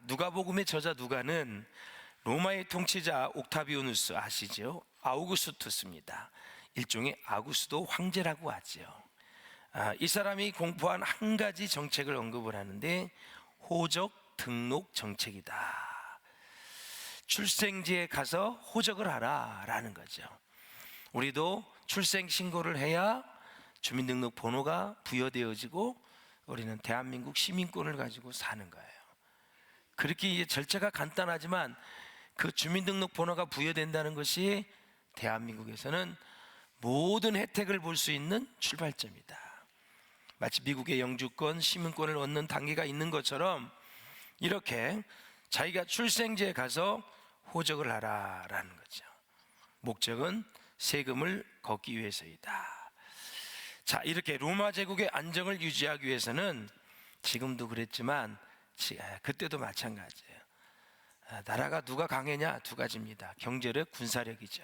누가복음의 저자 누가는 로마의 통치자 옥타비아누스 아시죠? 아우구스투스입니다. 일종의 아구스도 황제라고 하죠. 이 사람이 공포한 한 가지 정책을 언급을 하는데 호적 등록 정책이다. 출생지에 가서 호적을 하라 라는 거죠. 우리도 출생 신고를 해야 주민등록 번호가 부여되어지고 우리는 대한민국 시민권을 가지고 사는 거예요. 그렇게 이제 절차가 간단하지만 그 주민등록 번호가 부여된다는 것이 대한민국에서는 모든 혜택을 볼 수 있는 출발점이다. 마치 미국의 영주권, 시민권을 얻는 단계가 있는 것처럼 이렇게 자기가 출생지에 가서 호적을 하라라는 거죠. 목적은 세금을 걷기 위해서이다. 자, 이렇게 로마 제국의 안정을 유지하기 위해서는 지금도 그랬지만 그때도 마찬가지예요. 나라가 누가 강했냐? 두 가지입니다. 경제력, 군사력이죠.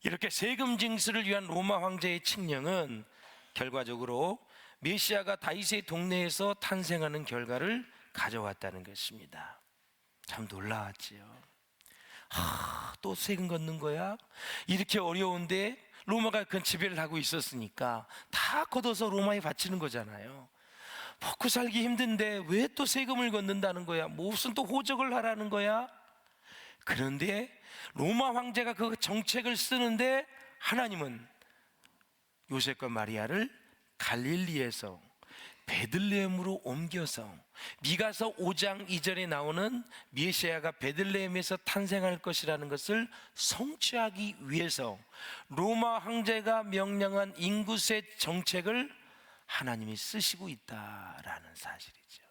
이렇게 세금 징수를 위한 로마 황제의 칙령은 결과적으로 메시아가 다윗의 동네에서 탄생하는 결과를 가져왔다는 것입니다. 참 놀라웠지요. 또 세금 걷는 거야? 이렇게 어려운데 로마가 그 지배를 하고 있었으니까 다 걷어서 로마에 바치는 거잖아요. 먹고 살기 힘든데 왜 또 세금을 걷는다는 거야? 무슨 또 호적을 하라는 거야? 그런데 로마 황제가 그 정책을 쓰는데 하나님은 요셉과 마리아를 갈릴리에서 베들레헴으로 옮겨서 미가서 5장 2절에 나오는 메시아가 베들레헴에서 탄생할 것이라는 것을 성취하기 위해서 로마 황제가 명령한 인구세 정책을 하나님이 쓰시고 있다라는 사실이죠.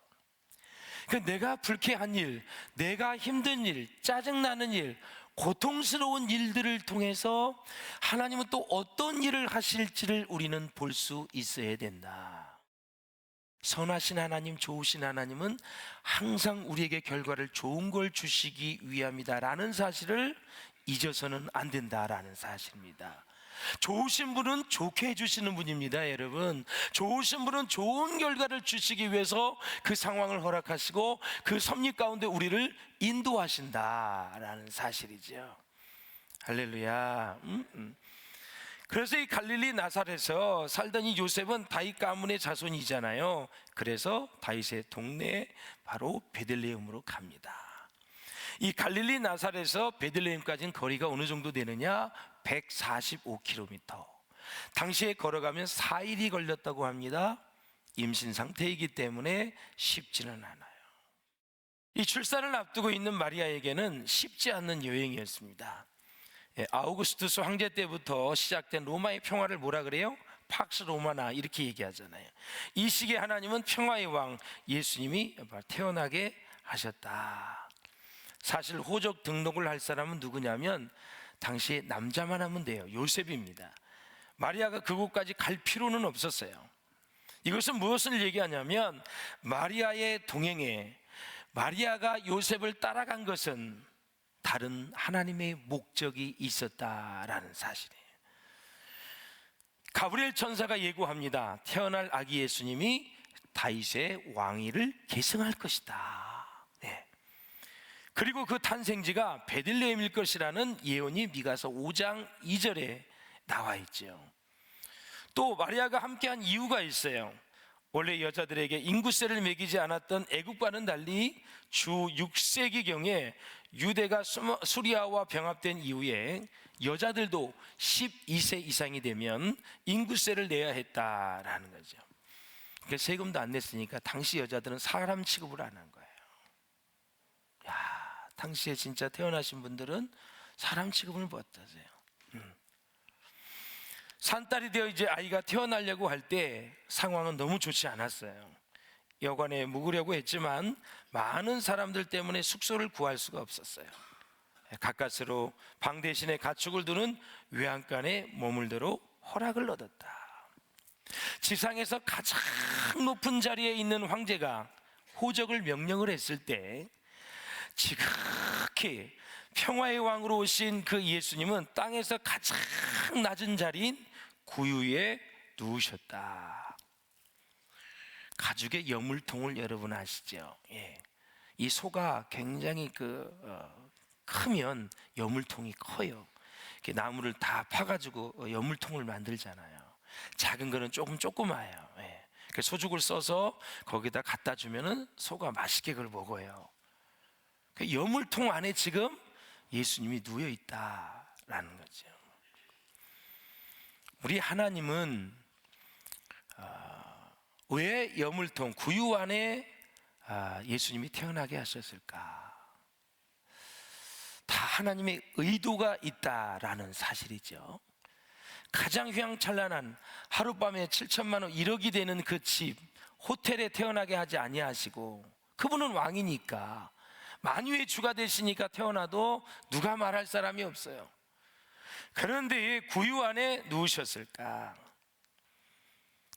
내가 불쾌한 일, 내가 힘든 일, 짜증나는 일, 고통스러운 일들을 통해서 하나님은 또 어떤 일을 하실지를 우리는 볼 수 있어야 된다. 선하신 하나님, 좋으신 하나님은 항상 우리에게 결과를 좋은 걸 주시기 위함이다라는 사실을 잊어서는 안 된다라는 사실입니다. 좋으신 분은 좋게 해주시는 분입니다. 여러분, 좋으신 분은 좋은 결과를 주시기 위해서 그 상황을 허락하시고 그 섭리 가운데 우리를 인도하신다라는 사실이죠. 할렐루야. 그래서 이 갈릴리 나사렛에서 살던 이 요셉은 다윗 가문의 자손이잖아요. 그래서 다윗의 동네에 바로 베들레헴으로 갑니다. 이 갈릴리 나사렛에서 베들레헴까지는 거리가 어느 정도 되느냐? 145km. 당시에 걸어가면 4일이 걸렸다고 합니다. 임신 상태이기 때문에 쉽지는 않아요. 이 출산을 앞두고 있는 마리아에게는 쉽지 않는 여행이었습니다. 아우구스투스 황제 때부터 시작된 로마의 평화를 뭐라 그래요? 팍스 로마나 이렇게 얘기하잖아요. 이 시기에 하나님은 평화의 왕 예수님이 태어나게 하셨다. 사실 호적 등록을 할 사람은 누구냐면 당시에 남자만 하면 돼요. 요셉입니다. 마리아가 그곳까지 갈 필요는 없었어요. 이것은 무엇을 얘기하냐면 마리아의 동행에 마리아가 요셉을 따라간 것은 다른 하나님의 목적이 있었다라는 사실이에요. 가브리엘 천사가 예고합니다. 태어날 아기 예수님이 다윗의 왕위를 계승할 것이다. 네. 그리고 그 탄생지가 베들레헴일 것이라는 예언이 미가서 5장 2절에 나와 있죠. 또 마리아가 함께한 이유가 있어요. 원래 여자들에게 인구세를 매기지 않았던 애국과는 달리 주 6세기경에 유대가 수리아와 병합된 이후에 여자들도 12세 이상이 되면 인구세를 내야 했다라는 거죠. 그러니까 세금도 안 냈으니까 당시 여자들은 사람 취급을 안 한 거예요. 야, 당시에 진짜 태어나신 분들은 사람 취급을 못 하세요. 산딸이 되어 이제 아이가 태어나려고 할 때 상황은 너무 좋지 않았어요. 여관에 묵으려고 했지만 많은 사람들 때문에 숙소를 구할 수가 없었어요. 가까스로 방 대신에 가축을 두는 외양간에 머물도록 허락을 얻었다. 지상에서 가장 높은 자리에 있는 황제가 호적을 명령을 했을 때 지극히 평화의 왕으로 오신 그 예수님은 땅에서 가장 낮은 자리인 구유에 누우셨다. 가죽의 여물통을 여러분 아시죠? 예. 이 소가 굉장히 크면 여물통이 커요. 이렇게 나무를 다 파가지고 여물통을 만들잖아요. 작은 거는 조그마해요. 예. 소죽을 써서 거기다 갖다 주면은 소가 맛있게 그걸 먹어요. 여물통 안에 지금 예수님이 누워 있다라는 거죠. 우리 하나님은 왜 여물통 구유 안에 예수님이 태어나게 하셨을까? 다 하나님의 의도가 있다라는 사실이죠. 가장 휘황찬란한 하룻밤에 7천만 원 1억이 되는 그 집 호텔에 태어나게 하지 아니하시고, 그분은 왕이니까 만유의 주가 되시니까 태어나도 누가 말할 사람이 없어요. 그런데 왜 구유 안에 누우셨을까?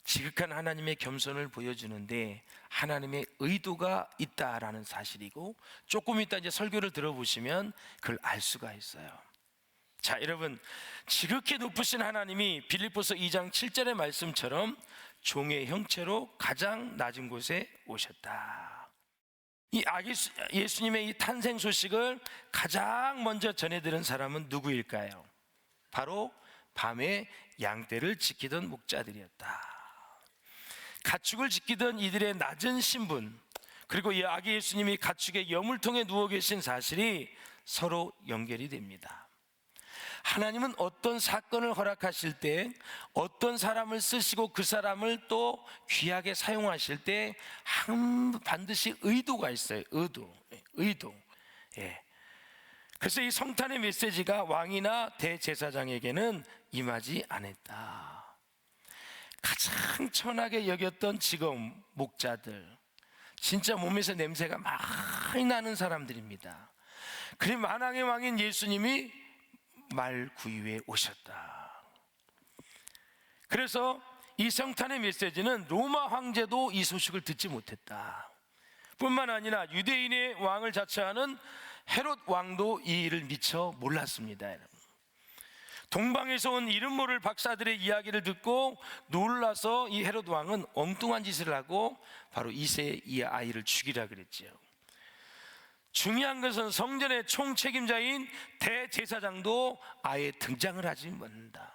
지극한 하나님의 겸손을 보여주는데 하나님의 의도가 있다라는 사실이고, 조금 이따 이제 설교를 들어보시면 그걸 알 수가 있어요. 자, 여러분, 지극히 높으신 하나님이 빌립보서 2장 7절의 말씀처럼 종의 형체로 가장 낮은 곳에 오셨다. 이 예수님의 이 탄생 소식을 가장 먼저 전해들은 사람은 누구일까요? 바로 밤에 양떼를 지키던 목자들이었다. 가축을 지키던 이들의 낮은 신분, 그리고 이 아기 예수님이 가축의 여물통에 누워 계신 사실이 서로 연결이 됩니다. 하나님은 어떤 사건을 허락하실 때, 어떤 사람을 쓰시고 그 사람을 또 귀하게 사용하실 때 반드시 의도가 있어요. 의도. 예. 그래서 이 성탄의 메시지가 왕이나 대제사장에게는 임하지 않았다. 가장 천하게 여겼던 지금 목자들, 진짜 몸에서 냄새가 많이 나는 사람들입니다. 그리 만왕의 왕인 예수님이 말구유에 오셨다. 그래서 이 성탄의 메시지는 로마 황제도 이 소식을 듣지 못했다. 뿐만 아니라 유대인의 왕을 자처하는 헤롯 왕도 이 일을 미처 몰랐습니다. 동방에서 온 이름 모를 박사들의 이야기를 듣고 놀라서 이 헤롯 왕은 엉뚱한 짓을 하고 바로 이 아이를 죽이라 그랬지요. 중요한 것은 성전의 총책임자인 대제사장도 아예 등장을 하지 않는다.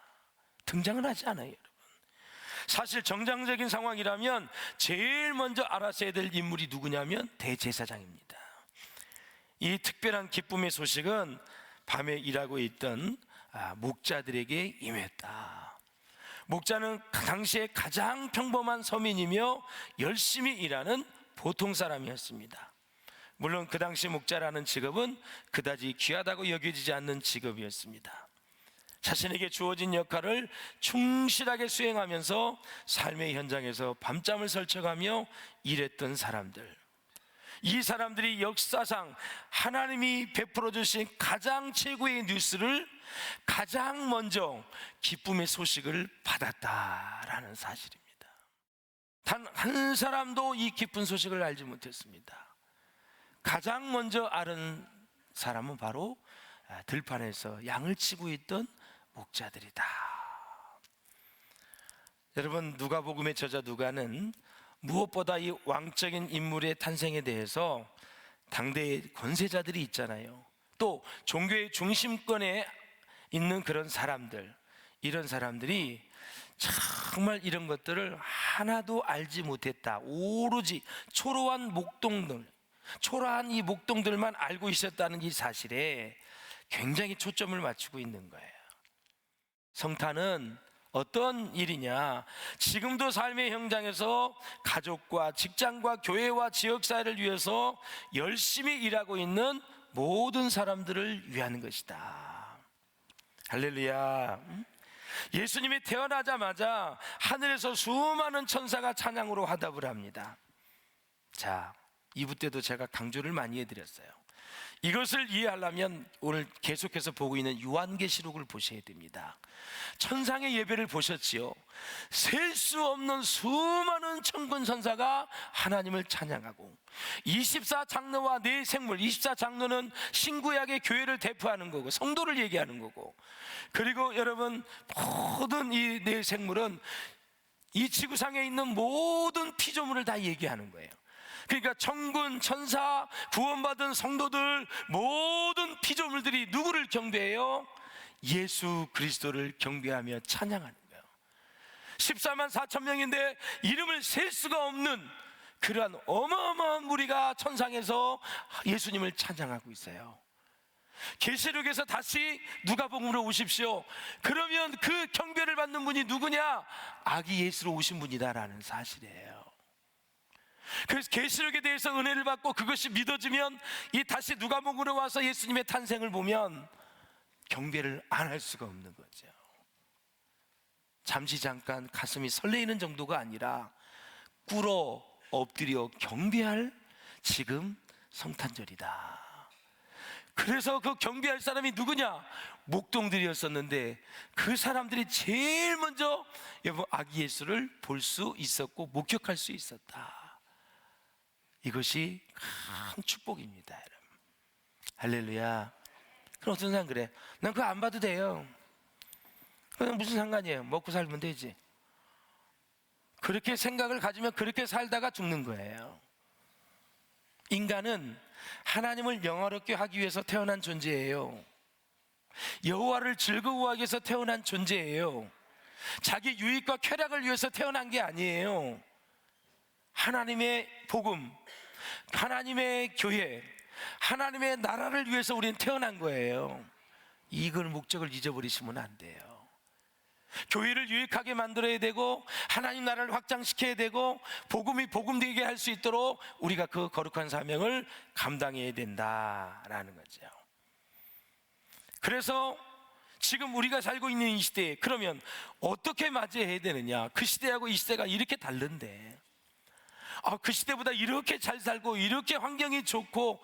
등장을 하지 않아요, 여러분. 사실 정상적인 상황이라면 제일 먼저 알았어야 될 인물이 누구냐면 대제사장입니다. 이 특별한 기쁨의 소식은 밤에 일하고 있던 목자들에게 임했다. 목자는 그 당시에 가장 평범한 서민이며 열심히 일하는 보통 사람이었습니다. 물론 그 당시 목자라는 직업은 그다지 귀하다고 여겨지지 않는 직업이었습니다. 자신에게 주어진 역할을 충실하게 수행하면서 삶의 현장에서 밤잠을 설쳐가며 일했던 사람들, 이 사람들이 역사상 하나님이 베풀어 주신 가장 최고의 뉴스를 가장 먼저 기쁨의 소식을 받았다라는 사실입니다. 단 한 사람도 이 기쁜 소식을 알지 못했습니다. 가장 먼저 알은 사람은 바로 들판에서 양을 치고 있던 목자들이다. 여러분, 누가복음의 저자 누가는 무엇보다 이 왕적인 인물의 탄생에 대해서 당대의 권세자들이 있잖아요. 또 종교의 중심권에 있는 그런 사람들, 이런 사람들이 정말 이런 것들을 하나도 알지 못했다. 오로지 초라한 이 목동들만 알고 있었다는 이 사실에 굉장히 초점을 맞추고 있는 거예요. 성탄은 어떤 일이냐? 지금도 삶의 현장에서 가족과 직장과 교회와 지역사회를 위해서 열심히 일하고 있는 모든 사람들을 위한 것이다. 할렐루야. 예수님이 태어나자마자 하늘에서 수많은 천사가 찬양으로 화답을 합니다. 자, 2부 때도 제가 강조를 많이 해드렸어요. 이것을 이해하려면 오늘 계속해서 보고 있는 요한계시록을 보셔야 됩니다. 천상의 예배를 보셨지요? 셀 수 없는 수많은 천군 천사가 하나님을 찬양하고 24장로와 네 생물, 24장로는 신구약의 교회를 대표하는 거고 성도를 얘기하는 거고, 그리고 여러분 모든 이 네 생물은 이 지구상에 있는 모든 피조물을 다 얘기하는 거예요. 그러니까 천군, 천사, 구원받은 성도들, 모든 피조물들이 누구를 경배해요? 예수 그리스도를 경배하며 찬양하는 거예요. 14만 4천 명인데 이름을 셀 수가 없는 그러한 어마어마한 무리가 천상에서 예수님을 찬양하고 있어요. 계시록에서 다시 누가복음으로 오십시오. 그러면 그 경배를 받는 분이 누구냐? 아기 예수로 오신 분이다라는 사실이에요. 그래서 계시록에 대해서 은혜를 받고 그것이 믿어지면 이 다시 누가복음으로 와서 예수님의 탄생을 보면 경배를 안 할 수가 없는 거죠. 잠시 잠깐 가슴이 설레이는 정도가 아니라 꿇어 엎드려 경배할 지금 성탄절이다. 그래서 그 경배할 사람이 누구냐? 목동들이었었는데 그 사람들이 제일 먼저 여러분 아기 예수를 볼 수 있었고 목격할 수 있었다. 이것이 큰 축복입니다, 여러분. 할렐루야. 그럼 어떤 사람 그래? 난 그거 안 봐도 돼요. 그냥 무슨 상관이에요? 먹고 살면 되지. 그렇게 생각을 가지면 그렇게 살다가 죽는 거예요. 인간은 하나님을 영화롭게 하기 위해서 태어난 존재예요. 여호와를 즐거워하기 위해서 태어난 존재예요. 자기 유익과 쾌락을 위해서 태어난 게 아니에요. 하나님의 복음, 하나님의 교회, 하나님의 나라를 위해서 우리는 태어난 거예요. 이걸 목적을 잊어버리시면 안 돼요. 교회를 유익하게 만들어야 되고 하나님 나라를 확장시켜야 되고 복음이 복음되게 할 수 있도록 우리가 그 거룩한 사명을 감당해야 된다라는 거죠. 그래서 지금 우리가 살고 있는 이 시대에 그러면 어떻게 맞이해야 되느냐? 그 시대하고 이 시대가 이렇게 다른데 그 시대보다 이렇게 잘 살고 이렇게 환경이 좋고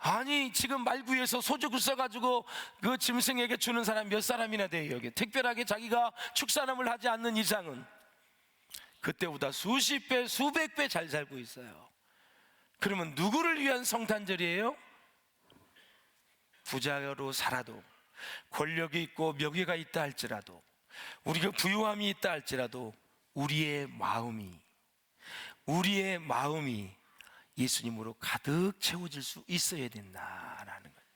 아니 지금 말구에서 소주구 써가지고 그 짐승에게 주는 사람 몇 사람이나 돼요. 여기 특별하게 자기가 축산업을 하지 않는 이상은 그때보다 수십 배 수백 배 잘 살고 있어요. 그러면 누구를 위한 성탄절이에요? 부자로 살아도 권력이 있고 명예가 있다 할지라도 우리가 부유함이 있다 할지라도 우리의 마음이 예수님으로 가득 채워질 수 있어야 된다라는 거예요.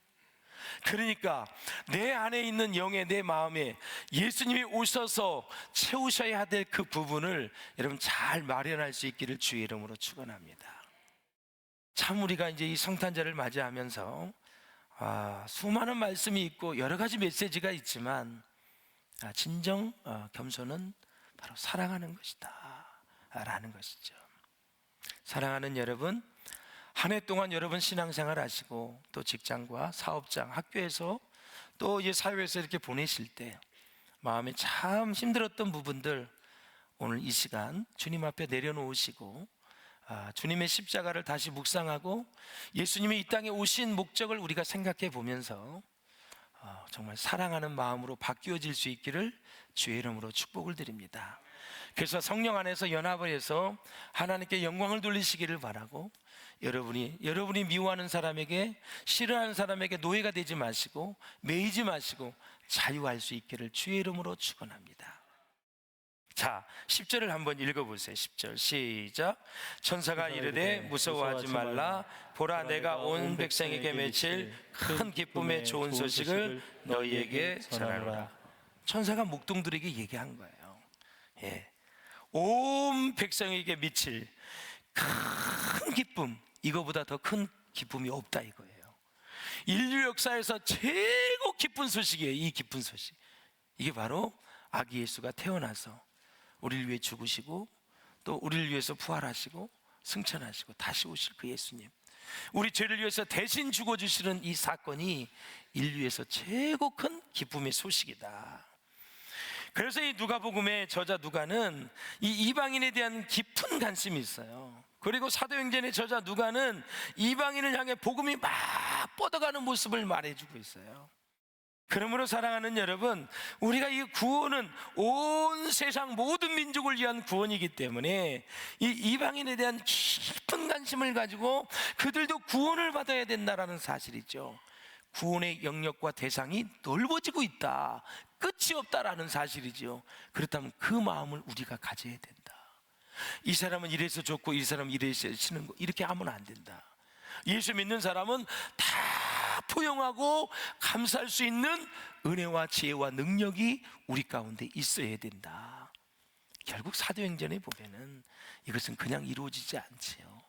그러니까 내 안에 있는 영에 내 마음에 예수님이 오셔서 채우셔야 될 그 부분을 여러분 잘 마련할 수 있기를 주의 이름으로 축원합니다. 참 우리가 이제 이 성탄절을 맞이하면서 수많은 말씀이 있고 여러 가지 메시지가 있지만 진정 겸손은 바로 사랑하는 것이다 라는 것이죠. 사랑하는 여러분, 한 해 동안 여러분 신앙생활 하시고 또 직장과 사업장, 학교에서 또 이제 사회에서 이렇게 보내실 때 마음이 참 힘들었던 부분들 오늘 이 시간 주님 앞에 내려놓으시고 주님의 십자가를 다시 묵상하고 예수님이 이 땅에 오신 목적을 우리가 생각해 보면서 정말 사랑하는 마음으로 바뀌어질 수 있기를 주의 이름으로 축복을 드립니다. 그래서 성령 안에서 연합을 해서 하나님께 영광을 돌리시기를 바라고 여러분이 미워하는 사람에게 싫어하는 사람에게 노예가 되지 마시고 매이지 마시고 자유할 수 있기를 주의 이름으로 축원합니다. 자, 10절을 한번 읽어보세요. 10절 시작. 천사가 이르되 무서워하지 말라. 보라 내가 온 백성에게 맺힐 큰 기쁨의 좋은 소식을 너희에게 전하노라. 천사가 목동들에게 얘기한 거예요. 온 백성에게 미칠 큰 기쁨, 이거보다 더 큰 기쁨이 없다 이거예요. 인류 역사에서 최고 기쁜 소식이에요. 이 기쁜 소식, 이게 바로 아기 예수가 태어나서 우리를 위해 죽으시고 또 우리를 위해서 부활하시고 승천하시고 다시 오실 그 예수님, 우리 죄를 위해서 대신 죽어주시는 이 사건이 인류에서 최고 큰 기쁨의 소식이다. 그래서 이 누가복음의 저자 누가는 이 이방인에 대한 깊은 관심이 있어요. 그리고 사도행전의 저자 누가는 이방인을 향해 복음이 막 뻗어가는 모습을 말해주고 있어요. 그러므로 사랑하는 여러분, 우리가 이 구원은 온 세상 모든 민족을 위한 구원이기 때문에 이 이방인에 대한 깊은 관심을 가지고 그들도 구원을 받아야 된다는 사실이죠. 구원의 영역과 대상이 넓어지고 있다, 끝이 없다라는 사실이죠. 그렇다면 그 마음을 우리가 가져야 된다. 이 사람은 이래서 좋고 이 사람은 이래서 싫은 거, 이렇게 하면 안 된다. 예수 믿는 사람은 다 포용하고 감사할 수 있는 은혜와 지혜와 능력이 우리 가운데 있어야 된다. 결국 사도행전에 보면은 이것은 그냥 이루어지지 않지요.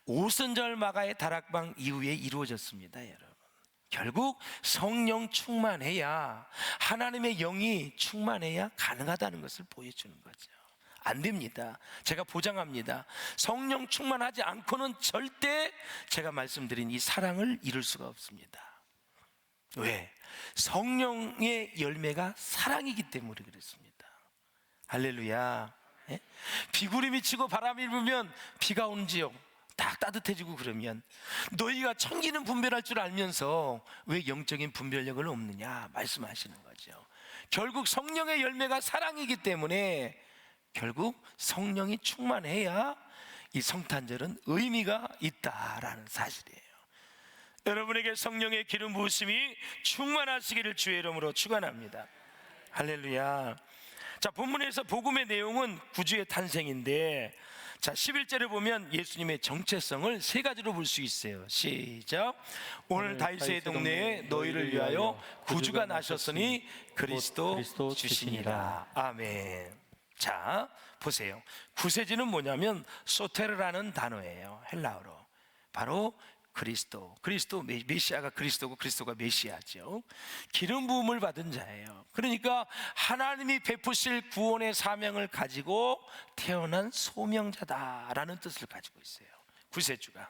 오순절 마가의 다락방 이후에 이루어졌습니다, 여러분. 결국 성령 충만해야, 하나님의 영이 충만해야 가능하다는 것을 보여주는 거죠. 안 됩니다. 제가 보장합니다. 성령 충만하지 않고는 절대 제가 말씀드린 이 사랑을 이룰 수가 없습니다. 왜? 성령의 열매가 사랑이기 때문에 그렇습니다. 할렐루야. 예? 비구름이 치고 바람이 불면 비가 오는지요. 딱 따뜻해지고 그러면 너희가 천기는 분별할 줄 알면서 왜 영적인 분별력은 없느냐 말씀하시는 거죠. 결국 성령의 열매가 사랑이기 때문에 결국 성령이 충만해야 이 성탄절은 의미가 있다라는 사실이에요. 여러분에게 성령의 기름 부으심이 충만하시기를 주의 이름으로 축원합니다. 할렐루야. 자, 본문에서 복음의 내용은 구주의 탄생인데, 자, 11절에 보면 예수님의 정체성을 세 가지로 볼 수 있어요. 시작. 오늘 다윗의 동네에 너희를 위하여 구주가 나셨으니 그리스도 주시니라. 아멘. 자, 보세요. 구세주는 뭐냐면 소테르라는 단어예요. 헬라어로. 바로 그리스도 메시아가 그리스도고 그리스도가 메시아죠. 기름 부음을 받은 자예요. 그러니까 하나님이 베푸실 구원의 사명을 가지고 태어난 소명자다라는 뜻을 가지고 있어요, 구세주가.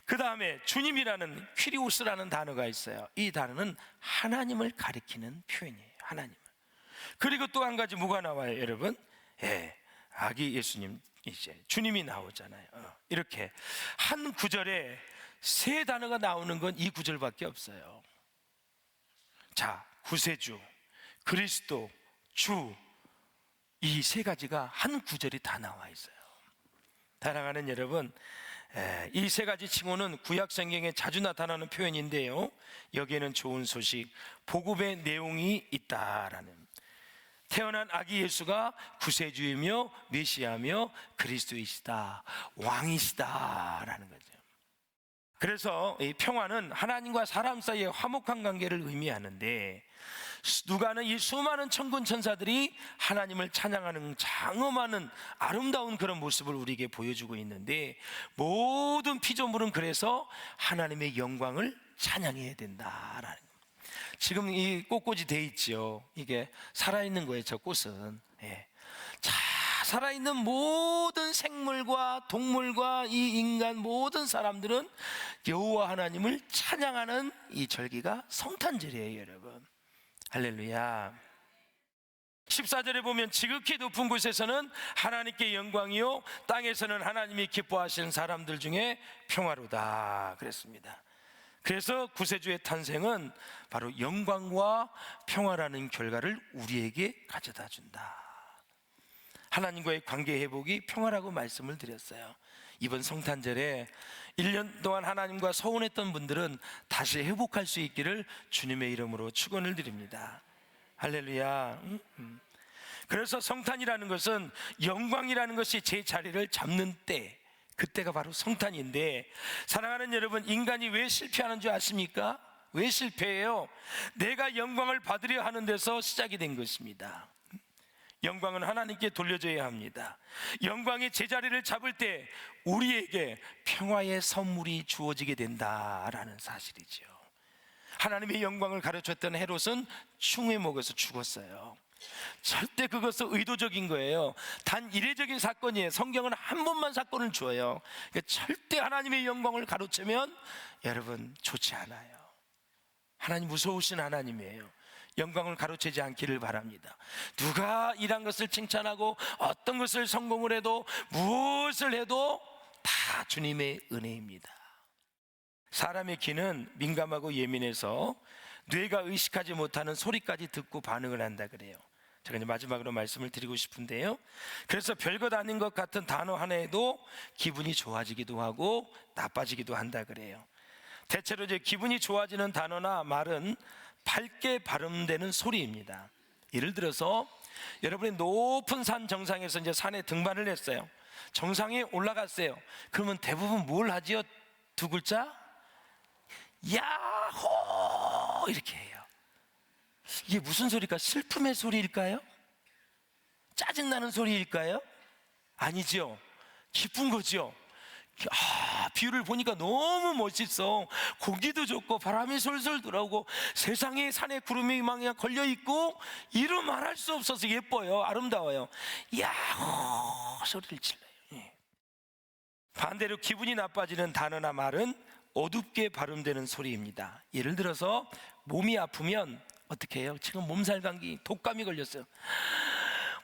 그 다음에 주님이라는 퀴리오스라는 단어가 있어요. 이 단어는 하나님을 가리키는 표현이에요, 하나님을. 그리고 또 한 가지 뭐가 나와요, 여러분? 아기 예수님, 이제 주님이 나오잖아요. 이렇게 한 구절에 세 단어가 나오는 건 이 구절밖에 없어요. 자, 구세주, 그리스도, 주, 이 세 가지가 한 구절이 다 나와 있어요. 사랑하는 여러분, 이 세 가지 칭호는 구약 성경에 자주 나타나는 표현인데요, 여기에는 좋은 소식, 복음의 내용이 있다라는, 태어난 아기 예수가 구세주이며 메시아며 그리스도이시다, 왕이시다라는 거죠. 그래서 이 평화는 하나님과 사람 사이의 화목한 관계를 의미하는데, 누가는 이 수많은 천군 천사들이 하나님을 찬양하는 장엄하는 아름다운 그런 모습을 우리에게 보여주고 있는데, 모든 피조물은 그래서 하나님의 영광을 찬양해야 된다라는 거예요. 지금 이 꽃꽂이 돼 있죠. 이게 살아있는 거예요, 저 꽃은. 자, 살아있는 모든 생물과 동물과 이 인간 모든 사람들은 여호와 하나님을 찬양하는 이 절기가 성탄절이에요, 여러분. 할렐루야. 14절에 보면 지극히 높은 곳에서는 하나님께 영광이요 땅에서는 하나님이 기뻐하시는 사람들 중에 평화로다 그랬습니다. 그래서 구세주의 탄생은 바로 영광과 평화라는 결과를 우리에게 가져다 준다. 하나님과의 관계 회복이 평화라고 말씀을 드렸어요. 이번 성탄절에 1년 동안 하나님과 서운했던 분들은 다시 회복할 수 있기를 주님의 이름으로 축원을 드립니다. 할렐루야. 그래서 성탄이라는 것은 영광이라는 것이 제 자리를 잡는 때, 그때가 바로 성탄인데, 사랑하는 여러분, 인간이 왜 실패하는 줄 아십니까? 왜 실패해요? 내가 영광을 받으려 하는 데서 시작이 된 것입니다. 영광은 하나님께 돌려줘야 합니다. 영광이 제자리를 잡을 때 우리에게 평화의 선물이 주어지게 된다라는 사실이죠. 하나님의 영광을 가르쳤던 헤롯은 충에 먹어서 죽었어요. 절대 그것은 의도적인 거예요. 단 이례적인 사건이에요. 성경은 한 번만 사건을 줘요. 그러니까 절대 하나님의 영광을 가로채면 여러분 좋지 않아요. 하나님 무서우신 하나님이에요. 영광을 가로채지 않기를 바랍니다. 누가 이런 것을 칭찬하고 어떤 것을 성공을 해도 무엇을 해도 다 주님의 은혜입니다. 사람의 귀는 민감하고 예민해서 뇌가 의식하지 못하는 소리까지 듣고 반응을 한다 그래요. 제가 이제 마지막으로 말씀을 드리고 싶은데요, 그래서 별것 아닌 것 같은 단어 하나에도 기분이 좋아지기도 하고 나빠지기도 한다 그래요. 대체로 이제 기분이 좋아지는 단어나 말은 밝게 발음되는 소리입니다. 예를 들어서 여러분이 높은 산 정상에서 이제 산에 등반을 했어요. 정상에 올라갔어요. 그러면 대부분 뭘 하지요? 두 글자? 야호! 이렇게 해요. 이게 무슨 소리일까? 슬픔의 소리일까요? 짜증나는 소리일까요? 아니죠. 기쁜 거죠. 뷰를 보니까 너무 멋있어. 공기도 좋고 바람이 솔솔 들어오고 세상에 산에 구름이 막 그냥 걸려있고 이루 말할 수 없어서 예뻐요. 아름다워요. 야호 소리를 질러요. 반대로 기분이 나빠지는 단어나 말은 어둡게 발음되는 소리입니다. 예를 들어서 몸이 아프면 어떻게 해요? 지금 몸살 감기, 독감이 걸렸어요.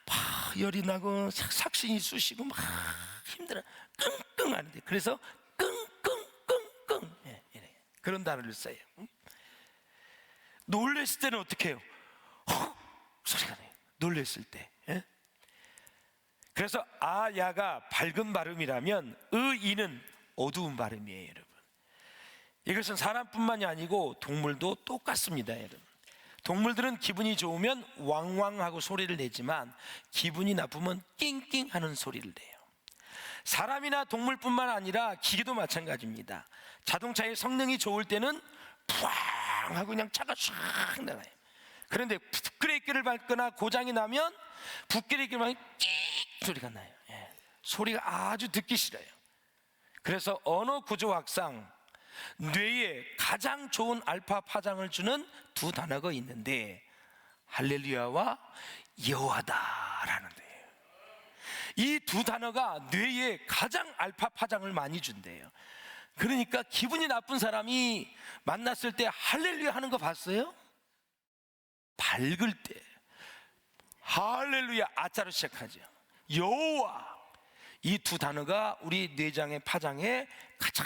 막 열이 나고 삭신이 쑤시고 막 힘들어. 끙끙 하는데, 그래서 끙끙끙끙 그런 단어를 써요. 놀랬을 때는 어떻게 해요? 소리가 나요. 놀랬을 때. 그래서 아야가 밝은 발음이라면 의이는 어두운 발음이에요, 여러분. 이것은 사람뿐만이 아니고 동물도 똑같습니다, 여러분. 동물들은 기분이 좋으면 왕왕하고 소리를 내지만 기분이 나쁘면 낑낑 하는 소리를 내요. 사람이나 동물뿐만 아니라 기계도 마찬가지입니다. 자동차의 성능이 좋을 때는 푸앙 하고 그냥 차가 쫙 나가요. 그런데 붓브레이크를 밟거나 고장이 나면 붓브레이크를 밟으면 끽 소리가 나요. 소리가 아주 듣기 싫어요. 그래서 언어 구조학상 뇌에 가장 좋은 알파 파장을 주는 두 단어가 있는데 할렐루야와 여호와다라는 거예요. 이 두 단어가 뇌에 가장 알파 파장을 많이 준대요. 그러니까 기분이 나쁜 사람이 만났을 때 할렐루야 하는 거 봤어요? 밝을 때 할렐루야 아자로 시작하죠. 여호와, 이 두 단어가 우리 뇌장의 파장에 가장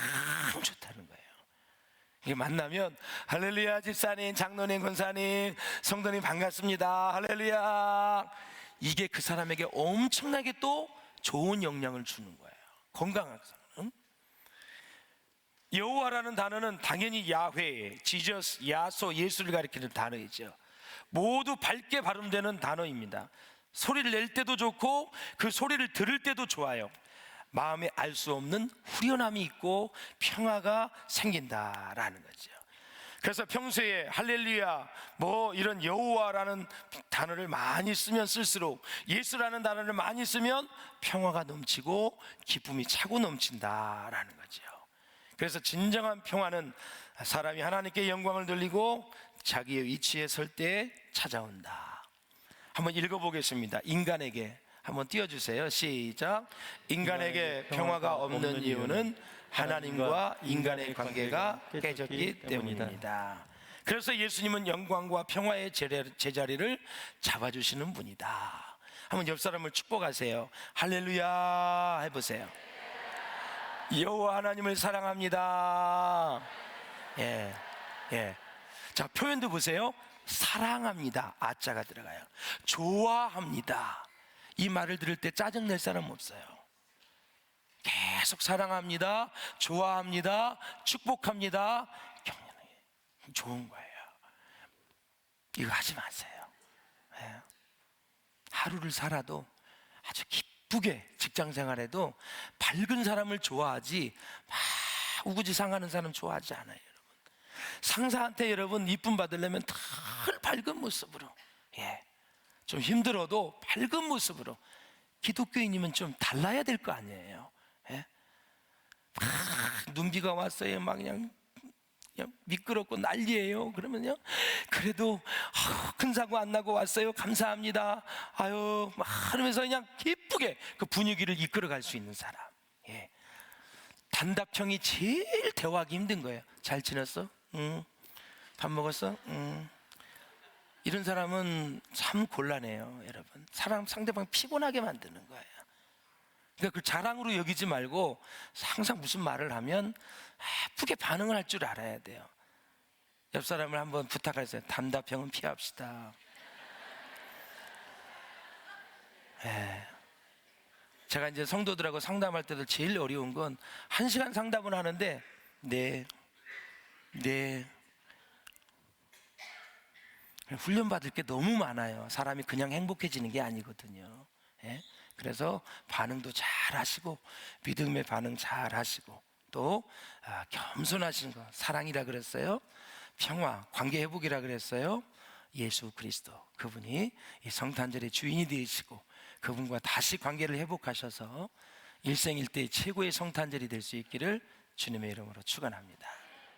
좋다는 거예요. 이게 만나면 할렐루야 집사님, 장로님, 권사님, 성도님 반갑습니다, 할렐루야, 이게 그 사람에게 엄청나게 또 좋은 영향을 주는 거예요. 건강하게. 여호와라는 단어는 당연히 야훼, 지저스, 야소, 예수를 가리키는 단어이죠. 모두 밝게 발음되는 단어입니다. 소리를 낼 때도 좋고 그 소리를 들을 때도 좋아요. 마음에 알 수 없는 후련함이 있고 평화가 생긴다라는 거죠. 그래서 평소에 할렐루야, 뭐 이런 여호와라는 단어를 많이 쓰면 쓸수록, 예수라는 단어를 많이 쓰면 평화가 넘치고 기쁨이 차고 넘친다라는 거죠. 그래서 진정한 평화는 사람이 하나님께 영광을 돌리고 자기의 위치에 설 때 찾아온다. 한번 읽어보겠습니다. 인간에게 한번 띄워주세요. 시작. 인간에게 평화가 없는 이유는 하나님과 인간의 관계가 깨졌기 때문입니다. 그래서 예수님은 영광과 평화의 제자리를 잡아주시는 분이다. 한번 옆 사람을 축복하세요. 할렐루야 해보세요. 여호와 하나님을 사랑합니다. 자, 표현도 보세요. 사랑합니다. 아자가 들어가요. 좋아합니다. 이 말을 들을 때 짜증낼 사람 없어요. 계속 사랑합니다, 좋아합니다, 축복합니다. 경연하게 좋은 거예요. 이거 하지 마세요. 하루를 살아도 아주 기쁘게 직장 생활해도 밝은 사람을 좋아하지 막 우구지상하는 사람 좋아하지 않아요. 여러분, 상사한테 여러분 이쁨 받으려면 늘 밝은 모습으로, 좀 힘들어도 밝은 모습으로. 기독교인이면 좀 달라야 될 거 아니에요. 막 눈비가 왔어요. 막 그냥 미끄럽고 난리예요. 그러면요, 그래도 큰 사고 안 나고 왔어요, 감사합니다, 아유 막 하면서 그냥 기쁘게 그 분위기를 이끌어 갈 수 있는 사람. 단답형이 제일 대화하기 힘든 거예요. 잘 지냈어? 응. 밥 먹었어? 응. 이런 사람은 참 곤란해요, 여러분. 상대방 피곤하게 만드는 거예요. 그러니까 그 자랑으로 여기지 말고 항상 무슨 말을 하면 예쁘게 반응을 할 줄 알아야 돼요. 옆 사람을 한번 부탁하세요. 단답형은 피합시다. 제가 이제 성도들하고 상담할 때도 제일 어려운 건 1시간 상담을 하는데 네 훈련받을 게 너무 많아요. 사람이 그냥 행복해지는 게 아니거든요. 예? 그래서 반응도 잘 하시고, 믿음의 반응 잘 하시고, 또 겸손하신 것, 사랑이라 그랬어요. 평화, 관계 회복이라 그랬어요. 예수 그리스도, 그분이 이 성탄절의 주인이 되시고, 그분과 다시 관계를 회복하셔서 일생일대의 최고의 성탄절이 될 수 있기를 주님의 이름으로 축원합니다.